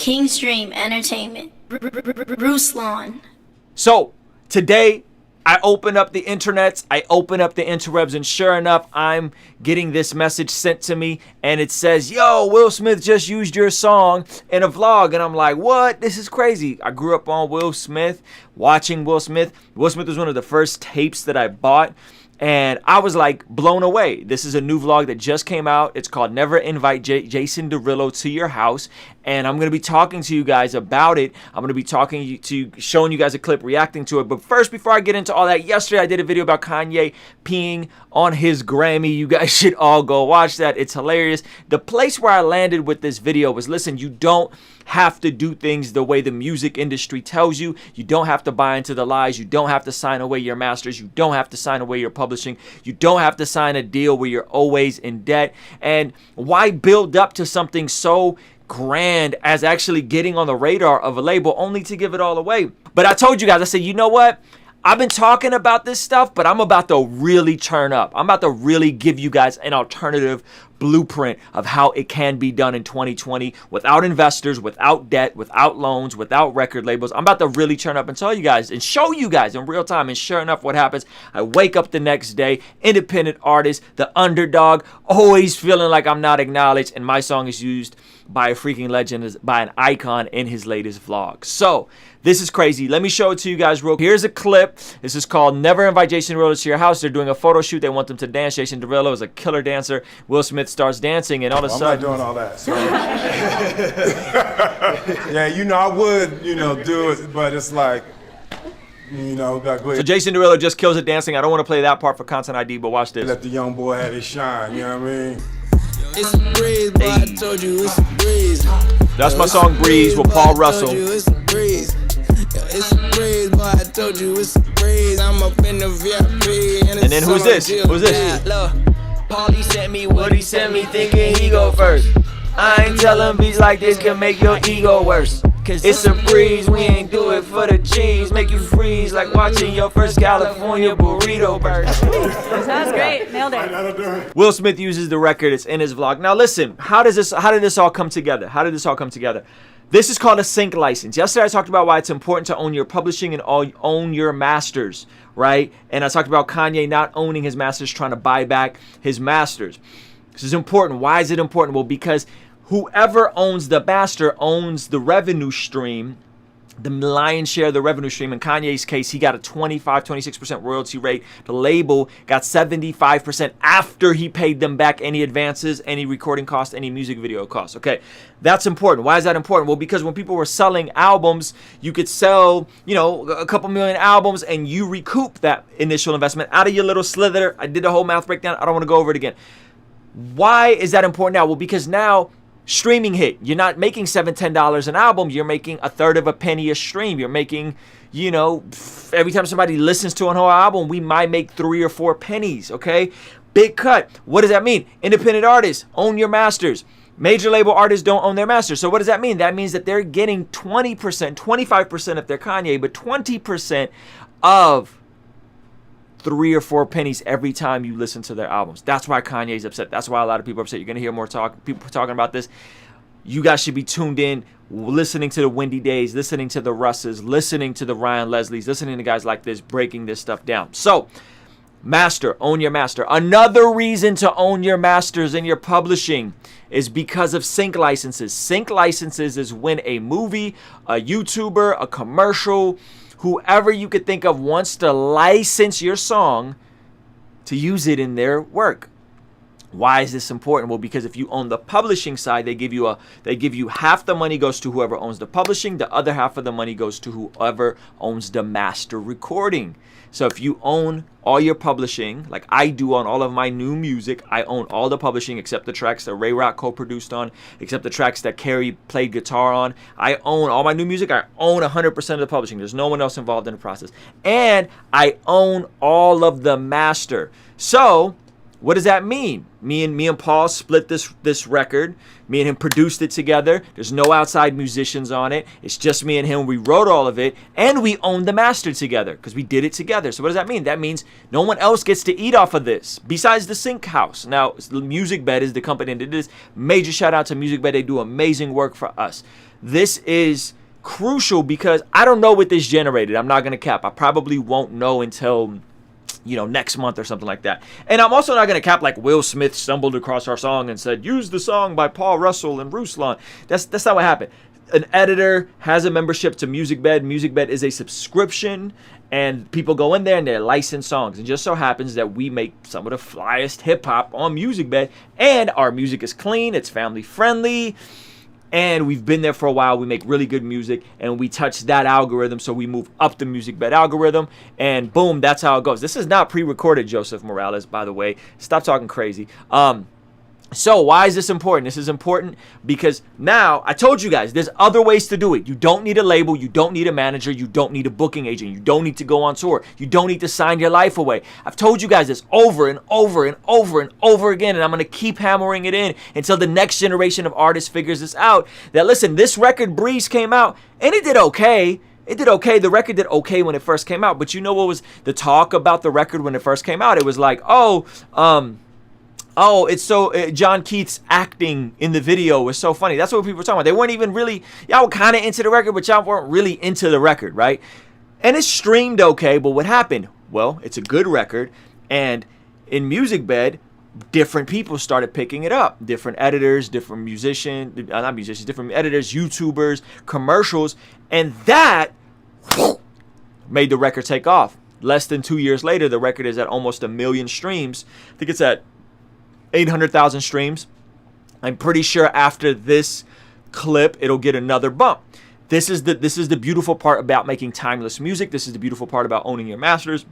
King's Dream Entertainment. Ruslan. So today I open up the internets, I open up the interwebs, and sure enough, I'm getting this message sent to me, and it says, yo, Will Smith just used your song in a vlog. And I'm like, what? This is crazy. I grew up on Will Smith, watching Will Smith. Will Smith was one of the first tapes that I bought, and I was like blown away. This is a new vlog that just came out. It's called Never Invite Jason Derulo to Your House. And I'm going to be talking to you guys about it. I'm going to be showing you guys a clip, reacting to it. But first, before I get into all that, yesterday I did a video about Kanye peeing on his Grammy. You guys should all go watch that. It's hilarious. The place where I landed with this video was, listen, you don't have to do things the way the music industry tells you. You don't have to buy into the lies. You don't have to sign away your masters. You don't have to sign away your publishing. You don't have to sign a deal where you're always in debt. And why build up to something so grand as actually getting on the radar of a label only to give it all away? But I told you guys, I said, you know what? I've been talking about this stuff, but I'm about to really turn up. I'm about to really give you guys an alternative blueprint of how it can be done in 2020 without investors, without debt, without loans, without record labels. I'm about to really turn up and tell you guys and show you guys in real time. And sure enough, what happens? I wake up the next day, independent artist, the underdog, always feeling like I'm not acknowledged, and my song is used by a freaking legend, by an icon in his latest vlog. So this is crazy. Let me show it to you guys real quick. Here's a clip. This is called Never Invite Jason Derulo to Your House. They're doing a photo shoot. They want them to dance. Jason Derulo is a killer dancer. Will Smith starts dancing, and all of a sudden... I'm not doing all that. So. Yeah, you know, I would, do it, but it's like, So Jason Derulo just kills it dancing. I don't want to play that part for content ID, but watch this. Let the young boy have his shine, you know what I mean? It's a breeze, boy, I told you it's a breeze. That's my song Breeze with Paul Russell. It's a breeze. It's a breeze, boy, I told you it's a breeze. I'm up in the VIP. And then who's this? Who's this? Look, Paulie sent me what he sent me, thinking he go first. I ain't tellin' beats like this can make your ego worse. Cause it's a breeze, we ain't do it for the cheese. Make you freeze like watching your first California burrito burst. That was great, nailed it. Will Smith uses the record, it's in his vlog. Now listen, how did this all come together? How did this all come together? This is called a sync license. Yesterday I talked about why it's important to own your publishing and own your masters, right? And I talked about Kanye not owning his masters, trying to buy back his masters. This is important. Why is it important? Well, because whoever owns the master owns the revenue stream, the lion's share of the revenue stream. In Kanye's case, he got a 26% royalty rate. The label got 75% after he paid them back any advances, any recording costs, any music video costs. Okay, that's important. Why is that important? Well, because when people were selling albums, you could sell, a couple million albums and you recoup that initial investment out of your little slither. I did the whole math breakdown. I don't want to go over it again. Why is that important now? Well, because now streaming hit. You're not making $7, $10 an album. You're making a third of a penny a stream. You're making, every time somebody listens to an whole album, we might make 3 or 4 pennies, okay? Big cut. What does that mean? Independent artists, own your masters. Major label artists don't own their masters. So what does that mean? That means that they're getting 20%, 25% if they're Kanye, but 20% of 3 or 4 pennies every time you listen to their albums. That's why Kanye's upset. That's why a lot of people are upset. You're going to hear more people talking about this. You guys should be tuned in, listening to the Windy Days, listening to the Russes, listening to the Ryan Leslies, listening to guys like this, breaking this stuff down. So, master, own your master. Another reason to own your masters in your publishing is because of sync licenses. Sync licenses is when a movie, a YouTuber, a commercial, whoever you could think of wants to license your song to use it in their work. Why is this important? Well, because if you own the publishing side, they give you half the money goes to whoever owns the publishing, the other half of the money goes to whoever owns the master recording. So if you own all your publishing, like I do on all of my new music, I own all the publishing except the tracks that Ray Rock co-produced on, except the tracks that Carrie played guitar on. I own all my new music. I own 100% of the publishing. There's no one else involved in the process. And I own all of the master. So what does that mean? Me and Paul split this record. Me and him produced it together. There's no outside musicians on it. It's just me and him. We wrote all of it, and we own the master together because we did it together. So what does that mean? That means no one else gets to eat off of this besides the Sync House. Now, MusicBed is the company that did this. Major shout out to MusicBed. They do amazing work for us. this is crucial because I don't know what this generated. I'm not going to cap. I probably won't know until, you know, next month or something like that. And I'm also not going to cap like Will Smith stumbled across our song and said, use the song by Paul Russell and Ruslan. That's not what happened. An editor has a membership to MusicBed. MusicBed is a subscription, and people go in there and they're licensed songs. And just so happens that we make some of the flyest hip hop on MusicBed, and our music is clean, it's family friendly, and we've been there for a while. We make really good music, and we touch that algorithm, so we move up the MusicBed algorithm, and boom, that's how it goes. This is not pre-recorded, Joseph Morales, by the way. Stop talking crazy. So why is this important? This is important because now I told you guys there's other ways to do it. You don't need a label. You don't need a manager. You don't need a booking agent. You don't need to go on tour. You don't need to sign your life away. I've told you guys this over and over and over and over again, and I'm going to keep hammering it in until the next generation of artists figures this out. That listen, this record Breeze came out and it did okay. It did okay. The record did okay when it first came out. But you know what was the talk about the record when it first came out? It was like, it's so John Keith's acting in the video was so funny. That's what people were talking about. They weren't even really, y'all were kind of into the record, but y'all weren't really into the record, right? And it streamed okay, but what happened? Well, it's a good record, and in MusicBed, different people started picking it up. Different editors, different different editors, YouTubers, commercials, and that made the record take off. Less than 2 years later, the record is at almost 1 million streams. I think it's at 800,000 streams. I'm pretty sure after this clip, it'll get another bump. This is the beautiful part about making timeless music. This is the beautiful part about owning your masters.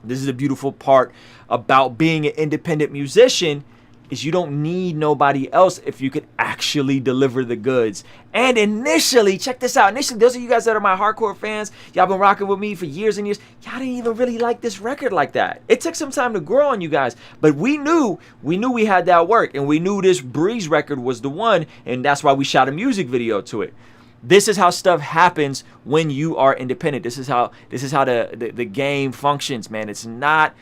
This is the beautiful part about being an independent musician, is you don't need nobody else if you could actually deliver the goods. And initially, check this out. Initially, those of you guys that are my hardcore fans, y'all been rocking with me for years and years. Y'all didn't even really like this record like that. It took some time to grow on you guys, but we knew we had that work, and we knew this Breeze record was the one, and that's why we shot a music video to it. This is how stuff happens when you are independent. This is how the game functions, man. It's not.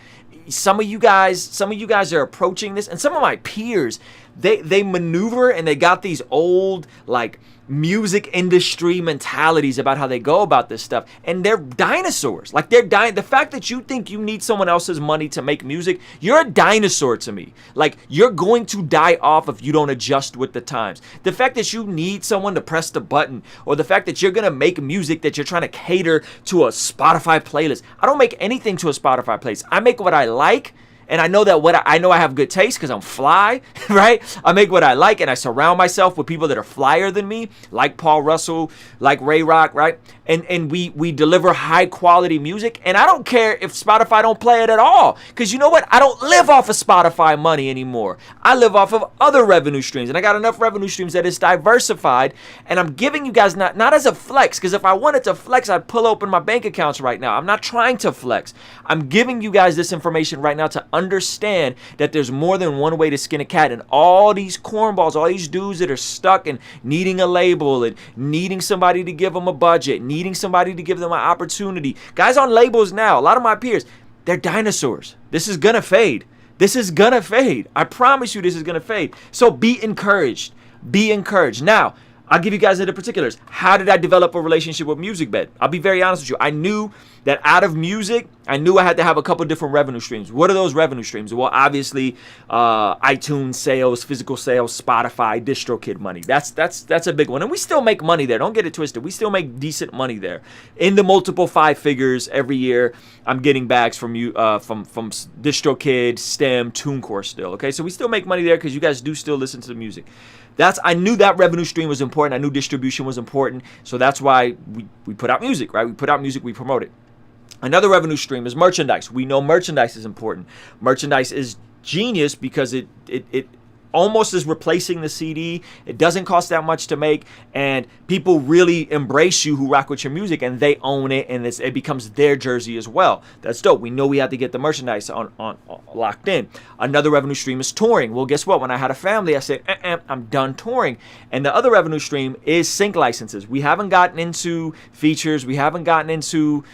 Some of you guys are approaching this, and some of my peers, they maneuver and they got these old like music industry mentalities about how they go about this stuff, and they're dinosaurs. Like they're dying. The fact that you think you need someone else's money to make music, you're a dinosaur to me. Like you're going to die off if you don't adjust with the times. The fact that you need someone to press the button, or the fact that you're gonna make music that you're trying to cater to a Spotify playlist. I don't make anything to a Spotify playlist. I make what I like. And I know that I know I have good taste because I'm fly, right? I make what I like, and I surround myself with people that are flyer than me, like Paul Russell, like Ray Rock, right? And we deliver high quality music. And I don't care if Spotify don't play it at all, because you know what? I don't live off of Spotify money anymore. I live off of other revenue streams, and I got enough revenue streams that is diversified. And I'm giving you guys not as a flex, because if I wanted to flex, I'd pull open my bank accounts right now. I'm not trying to flex. I'm giving you guys this information right now to understand that there's more than one way to skin a cat, and all these cornballs, all these dudes that are stuck and needing a label and needing somebody to give them a budget, needing somebody to give them an opportunity. Guys on labels now, a lot of my peers, they're dinosaurs. This is gonna fade. This is gonna fade. I promise you this is gonna fade. So be encouraged. Be encouraged. Now, I'll give you guys the particulars. How did I develop a relationship with MusicBed? I'll be very honest with you. I knew that out of music, I knew I had to have a couple different revenue streams. What are those revenue streams? Well, obviously, iTunes sales, physical sales, Spotify, DistroKid money. That's a big one. And we still make money there. Don't get it twisted. We still make decent money there. In the multiple 5 figures every year, I'm getting bags from you, from DistroKid, STEM, TuneCore still. Okay, so we still make money there because you guys do still listen to the music. I knew that revenue stream was important. I knew distribution was important. So that's why we put out music, right? We put out music, we promote it. Another revenue stream is merchandise. We know merchandise is important. Merchandise is genius because it almost is replacing the CD. It doesn't cost that much to make, and people really embrace you who rock with your music, and they own it, and it becomes their jersey as well. That's dope. We know we have to get the merchandise on locked in. Another revenue stream is touring. Well, guess what? When I had a family, I said, I'm done touring. And the other revenue stream is sync licenses. We haven't gotten into features. We haven't gotten into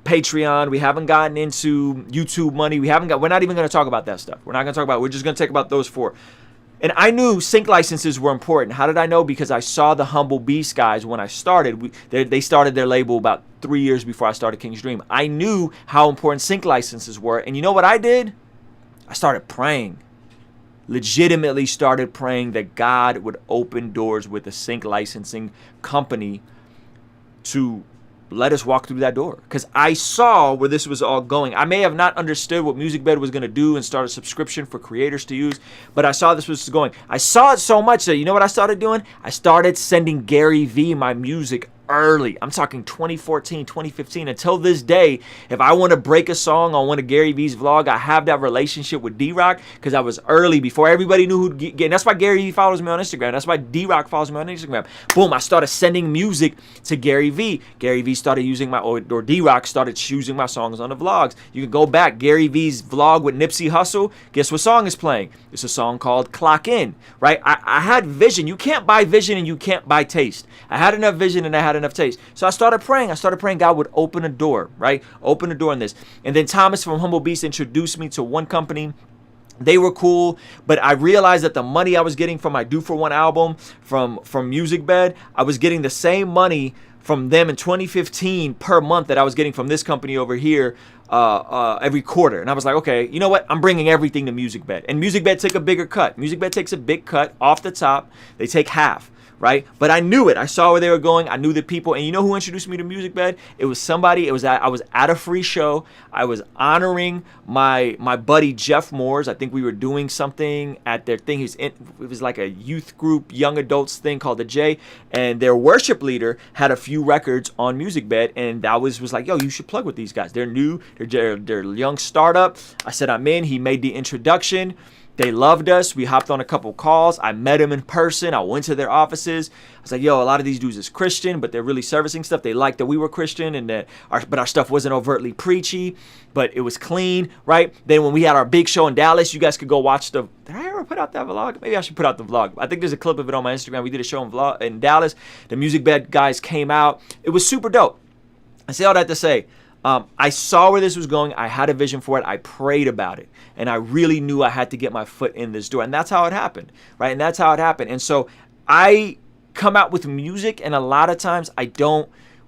Patreon. We haven't gotten into YouTube money. We're not even going to talk about that stuff. We're not going to talk about it. We're just going to talk about those 4. And I knew sync licenses were important. How did I know? Because I saw the Humble Beast guys when I started. They started their label about 3 years before I started King's Dream. I knew how important sync licenses were. And you know what I did? I started praying. Legitimately started praying that God would open doors with a sync licensing company to let us walk through that door, because I saw where this was all going. I may have not understood what MusicBed was going to do and start a subscription for creators to use, but I saw this was going. I saw it so much that, you know what I started doing? I started sending Gary V my music early. I'm talking 2014, 2015. Until this day, if I want to break a song on one of Gary V's vlog, I have that relationship with D-Rock because I was early before everybody knew who'd get. And that's why Gary V follows me on Instagram. That's why D-Rock follows me on Instagram. Boom, I started sending music to Gary V. Gary V started using my, or D-Rock started using my songs on the vlogs. You can go back. Gary V's vlog with Nipsey Hussle. Guess what song is playing? It's a song called Clock In, right? I had vision. You can't buy vision and you can't buy taste. I had enough vision and I had enough taste. So I started praying. God would open a door, right? Open a door in this. And then Thomas from Humble Beast introduced me to one company. They were cool, but I realized that the money I was getting from my Do For One album from MusicBed, I was getting the same money from them in 2015 per month that I was getting from this company over here every quarter. And I was like, okay, you know what? I'm bringing everything to MusicBed. And MusicBed took a bigger cut. MusicBed takes a big cut off the top. They take half. Right? But I knew it. I saw where they were going. I knew the people. And you know who introduced me to MusicBed? It was somebody. I was at a free show. I was honoring my buddy Jeff Moores. I think we were doing something at their thing. It was like a youth group, young adults thing called the J. And their worship leader had a few records on MusicBed. And that was like, yo, you should plug with these guys. They're new. They're young startup. I said, I'm in. He made the introduction. They loved us. We hopped on a couple calls. I met them in person. I went to their offices. I was like, yo, a lot of these dudes is Christian, but they're really servicing stuff. They liked that we were Christian and that our stuff wasn't overtly preachy, but it was clean, right? Then when we had our big show in Dallas, you guys could go watch did I ever put out that vlog? Maybe I should put out the vlog. I think there's a clip of it on my Instagram. We did a show in Dallas. The MusicBed guys came out. It was super dope. I say all that to say, I saw where this was going. I had a vision for it. I prayed about it. And I really knew I had to get my foot in this door. And that's how it happened, right? And that's how it happened. And so I come out with music, and a lot of times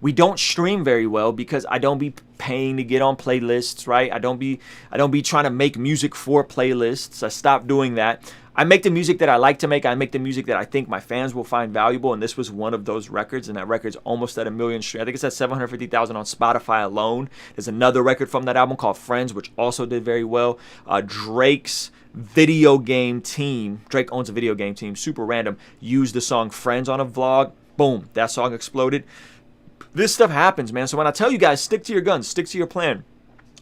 we don't stream very well because I don't be paying to get on playlists, right? I don't be trying to make music for playlists. I stopped doing that. I make the music that I like to make. I make the music that I think my fans will find valuable, and this was one of those records, and that record's almost at 1 million streams. I think it's at 750,000 on Spotify alone. There's another record from that album called Friends, which also did very well. Drake's video game team, Drake owns a video game team, super random, used the song Friends on a vlog. Boom, that song exploded. This stuff happens, man. So when I tell you guys, stick to your guns, stick to your plan.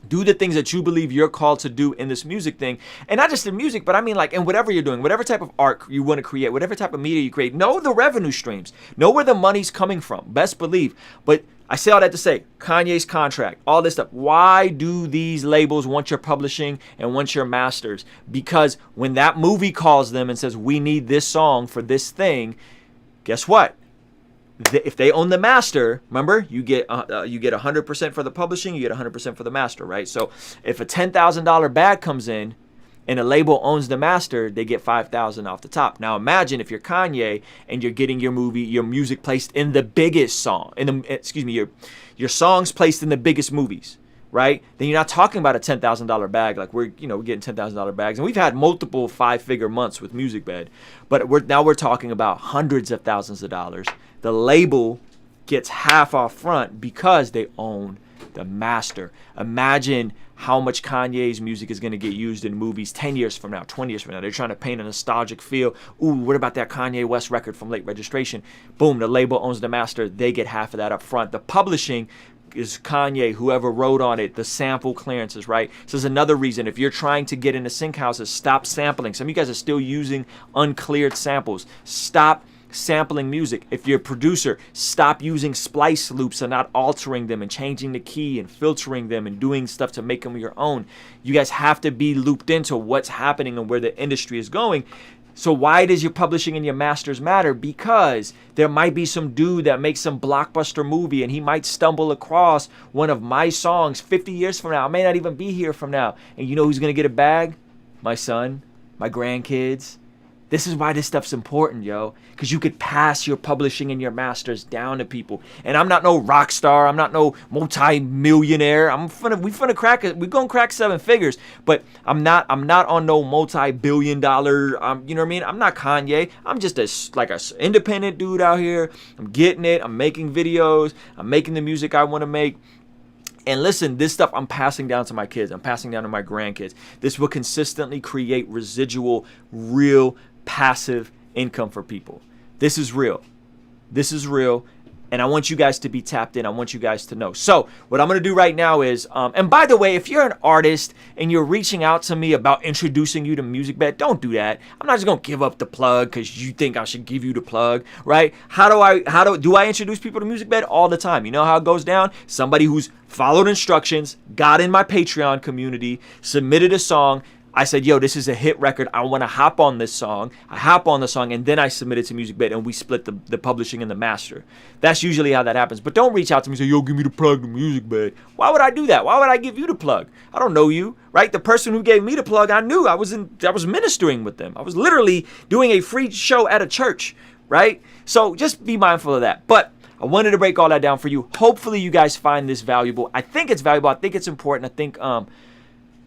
Do the things that you believe you're called to do in this music thing. And not just in music, but I mean like in whatever you're doing, whatever type of art you want to create, whatever type of media you create, know the revenue streams. Know where the money's coming from. Best believe. But I say all that to say, Kanye's contract, all this stuff. Why do these labels want your publishing and want your masters? Because when that movie calls them and says, we need this song for this thing, guess what? If they own the master, remember, you get 100% for the publishing, you get 100% for the master, right? So if a $10,000 bag comes in and a label owns the master, they get $5,000 off the top. Now imagine if you're Kanye and you're getting your music placed in the biggest song, your songs placed in the biggest movies, right? Then you're not talking about a $10,000 bag like we're getting $10,000 bags, and we've had multiple 5-figure months with MusicBed, but we're talking about hundreds of thousands of dollars. The label gets half off front because they own the master. Imagine how much Kanye's music is going to get used in movies 10 years from now, 20 years from now. They're trying to paint a nostalgic feel. Ooh, what about that Kanye West record from Late Registration? Boom, the label owns the master. They get half of that up front. The publishing is Kanye, whoever wrote on it, the sample clearances, right? So there's another reason. If you're trying to get into sync houses, stop sampling. Some of you guys are still using uncleared samples. Stop sampling music. If you're a producer, stop using splice loops and not altering them and changing the key and filtering them and doing stuff to make them your own. You guys have to be looped into what's happening and where the industry is going. So why does your publishing and your masters matter? Because there might be some dude that makes some blockbuster movie and he might stumble across one of my songs 50 years from now. I may not even be here from now. And you know who's going to get a bag? My son, my grandkids. This is why this stuff's important, yo. Because you could pass your publishing and your masters down to people. And I'm not no rock star. I'm not no multi-millionaire. We gonna crack 7 figures. But I'm not on no multi-billion dollar. You know what I mean? I'm not Kanye. I'm just a independent dude out here. I'm getting it. I'm making videos. I'm making the music I want to make. And listen, this stuff I'm passing down to my kids. I'm passing down to my grandkids. This will consistently create residual, real, passive income for people. This is real. This is real. And I want you guys to be tapped in. I want you guys to know. So what I'm going to do right now is, and by the way, if you're an artist and you're reaching out to me about introducing you to MusicBed, don't do that. I'm not just going to give up the plug because you think I should give you the plug, right? Do I introduce people to MusicBed all the time? You know how it goes down? Somebody who's followed instructions, got in my Patreon community, submitted a song. I said, yo, this is a hit record. I want to hop on this song. I hop on the song, and then I submit it to MusicBed, and we split the publishing and the master. That's usually how that happens. But don't reach out to me and say, yo, give me the plug to MusicBed. Why would I do that? Why would I give you the plug? I don't know you, right? The person who gave me the plug, I knew. I was ministering with them. I was literally doing a free show at a church, right? So just be mindful of that. But I wanted to break all that down for you. Hopefully you guys find this valuable. I think it's valuable. I think it's important. I think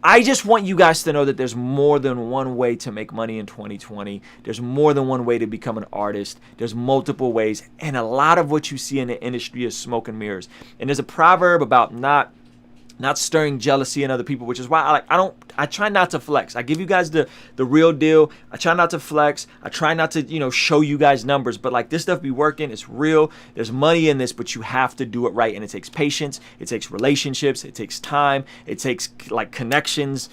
I just want you guys to know that there's more than one way to make money in 2020. There's more than one way to become an artist. There's multiple ways. And a lot of what you see in the industry is smoke and mirrors. And there's a proverb about not stirring jealousy in other people, which is why I try not to flex. I give you guys the real deal. I try not to flex. I try not to, show you guys numbers, but like this stuff be working. It's real. There's money in this, but you have to do it right. And it takes patience. It takes relationships. It takes time. It takes like connections.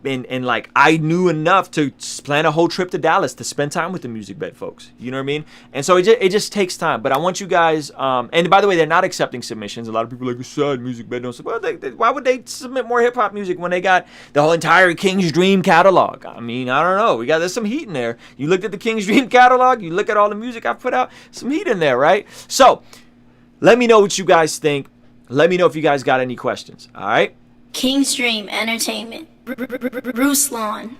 And like I knew enough to plan a whole trip to Dallas to spend time with the MusicBed folks. You know what I mean? And so it just takes time. But I want you guys, and by the way, they're not accepting submissions. A lot of people are like, sad MusicBed don't submit. Well, why would they submit more hip hop music when they got the whole entire King's Dream catalog? I mean, I don't know. There's some heat in there. You looked at the King's Dream catalog, you look at all the music I've put out, some heat in there, right? So let me know what you guys think. Let me know if you guys got any questions. All right? King's Dream Entertainment. Ruslan.